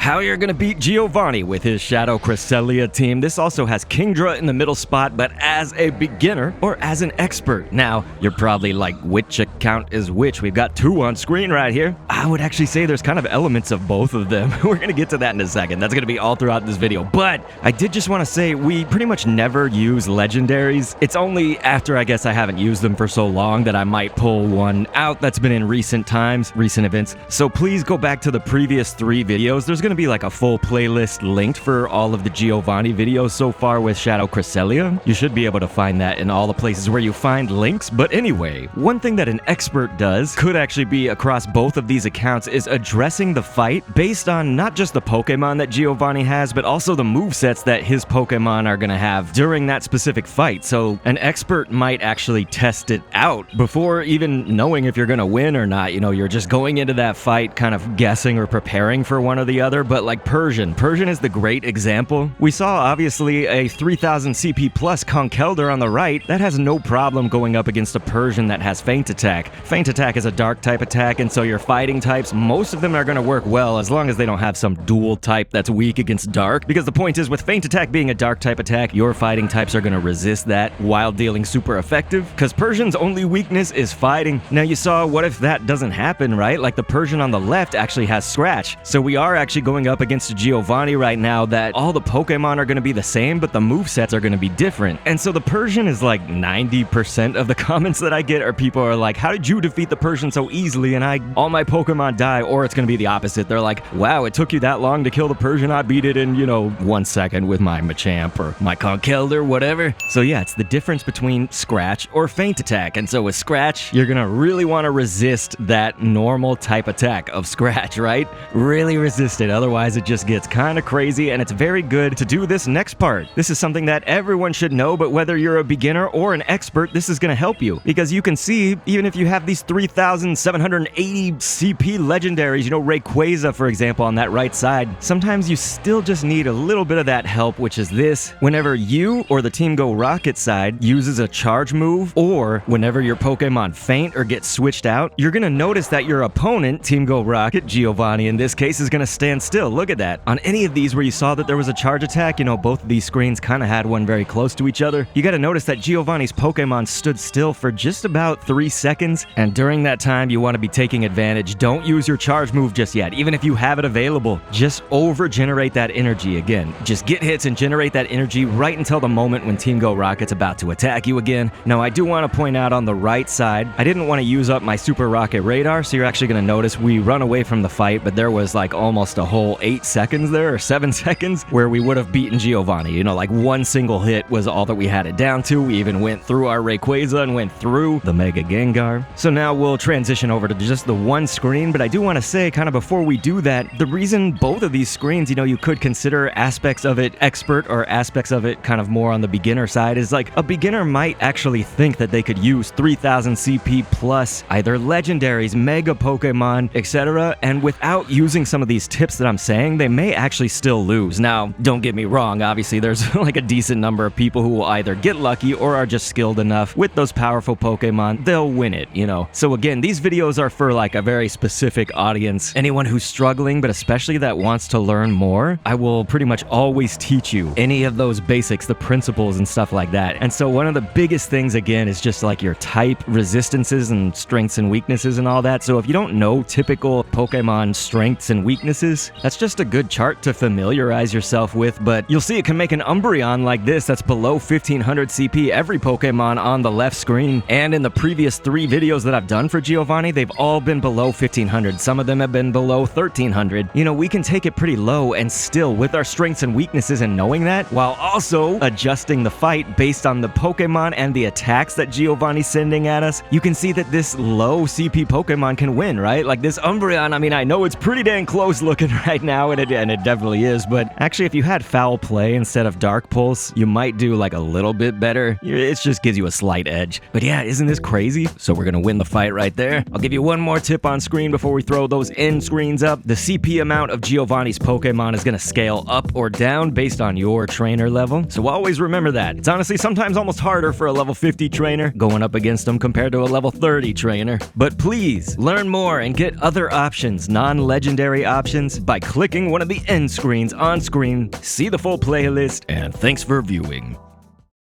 how you're gonna beat Giovanni with his Shadow Cresselia team. This also has Kingdra in the middle spot, but as a beginner or as an expert. Now, you're probably like, which account is which? We've got two on screen right here. I would actually say there's kind of elements of both of them. We're gonna get to that in a second. That's gonna be all throughout this video. But I did just want to say we pretty much never use legendaries. It's only after I guess I haven't used them for so long that I might pull one out that's been in recent times, recent events. So please go back to the previous 3 videos. There's going to be like a full playlist linked for all of the Giovanni videos so far with Shadow Cresselia. You should be able to find that in all the places where you find links. But anyway, one thing that an expert does, could actually be across both of these accounts, is addressing the fight based on not just the Pokemon that Giovanni has, but also the movesets that his Pokemon are going to have during that specific fight. So an expert might actually test it out before even knowing if you're going to win or not. You know, you're just going into that fight kind of guessing or preparing for one or the other. But like Persian is the great example. We saw obviously a 3000 CP plus Conkeldurr on the right that has no problem going up against a Persian that has Feint Attack. Feint Attack is a dark type attack, and so your fighting types, most of them are going to work well as long as they don't have some dual type that's weak against dark, because the point is with Feint Attack being a dark type attack, your fighting types are going to resist that while dealing super effective, because Persian's only weakness is fighting. Now you saw, what if that doesn't happen, right? Like the Persian on the left actually has Scratch. So we are actually going up against a Giovanni right now that all the Pokemon are going to be the same, but the movesets are going to be different. And so the Persian is like 90% of the comments that I get are people are like, how did you defeat the Persian so easily and all my Pokemon die? Or it's going to be the opposite. They're like, wow, it took you that long to kill the Persian. I beat it in, 1 second with my Machamp or my Conkeldurr, whatever. So yeah, it's the difference between Scratch or Feint Attack. And so with Scratch, you're going to really want to resist that normal type attack of Scratch, right? Really resist it. Otherwise, it just gets kind of crazy, and it's very good to do this next part. This is something that everyone should know, but whether you're a beginner or an expert, this is going to help you, because you can see, even if you have these 3,780 CP legendaries, Rayquaza, for example, on that right side, sometimes you still just need a little bit of that help, which is this. Whenever you or the Team Go Rocket side uses a charge move, or whenever your Pokemon faint or get switched out, you're going to notice that your opponent, Team Go Rocket, Giovanni in this case, is going to stand still. Look at that. On any of these where you saw that there was a charge attack, both of these screens kind of had one very close to each other. You got to notice that Giovanni's Pokemon stood still for just about 3 seconds, and during that time, you want to be taking advantage. Don't use your charge move just yet. Even if you have it available, just over-generate that energy again. Just get hits and generate that energy right until the moment when Team Go Rocket's about to attack you again. Now, I do want to point out on the right side, I didn't want to use up my Super Rocket Radar, so you're actually going to notice we run away from the fight, but there was like almost a whole 8 seconds there, or 7 seconds, where we would have beaten Giovanni. Like one single hit was all that we had it down to. We even went through our Rayquaza and went through the Mega Gengar. So now we'll transition over to just the one screen, but I do want to say, kind of before we do that, the reason both of these screens, you could consider aspects of it expert or aspects of it kind of more on the beginner side, is like a beginner might actually think that they could use 3000 CP plus either legendaries, mega Pokemon, etc., and without using some of these tips that I'm saying, they may actually still lose. Now, don't get me wrong, obviously there's like a decent number of people who will either get lucky or are just skilled enough with those powerful Pokemon, they'll win it, So again, these videos are for like a very specific audience. Anyone who's struggling, but especially that wants to learn more, I will pretty much always teach you any of those basics, the principles and stuff like that. And so one of the biggest things, again, is just like your type resistances and strengths and weaknesses and all that. So if you don't know typical Pokemon strengths and weaknesses, that's just a good chart to familiarize yourself with. But you'll see it can make an Umbreon like this that's below 1500 CP. Every Pokemon on the left screen, and in the previous 3 videos that I've done for Giovanni, they've all been below 1500. Some of them have been below 1300. We can take it pretty low and still, with our strengths and weaknesses and knowing that, while also adjusting the fight based on the Pokemon and the attacks that Giovanni's sending at us, you can see that this low CP Pokemon can win, right? Like this Umbreon, I know it's pretty dang close looking right now, and it definitely is, but actually if you had Foul Play instead of Dark Pulse, you might do like a little bit better. It just gives you a slight edge. But yeah, isn't this crazy? So we're gonna win the fight right there. I'll give you one more tip on screen before we throw those end screens up. The CP amount of Giovanni's Pokemon is gonna scale up or down based on your trainer level. So always remember that. It's honestly sometimes almost harder for a level 50 trainer going up against them compared to a level 30 trainer. But please learn more and get other options, non-legendary options, by by clicking one of the end screens on screen. See the full playlist, and thanks for viewing.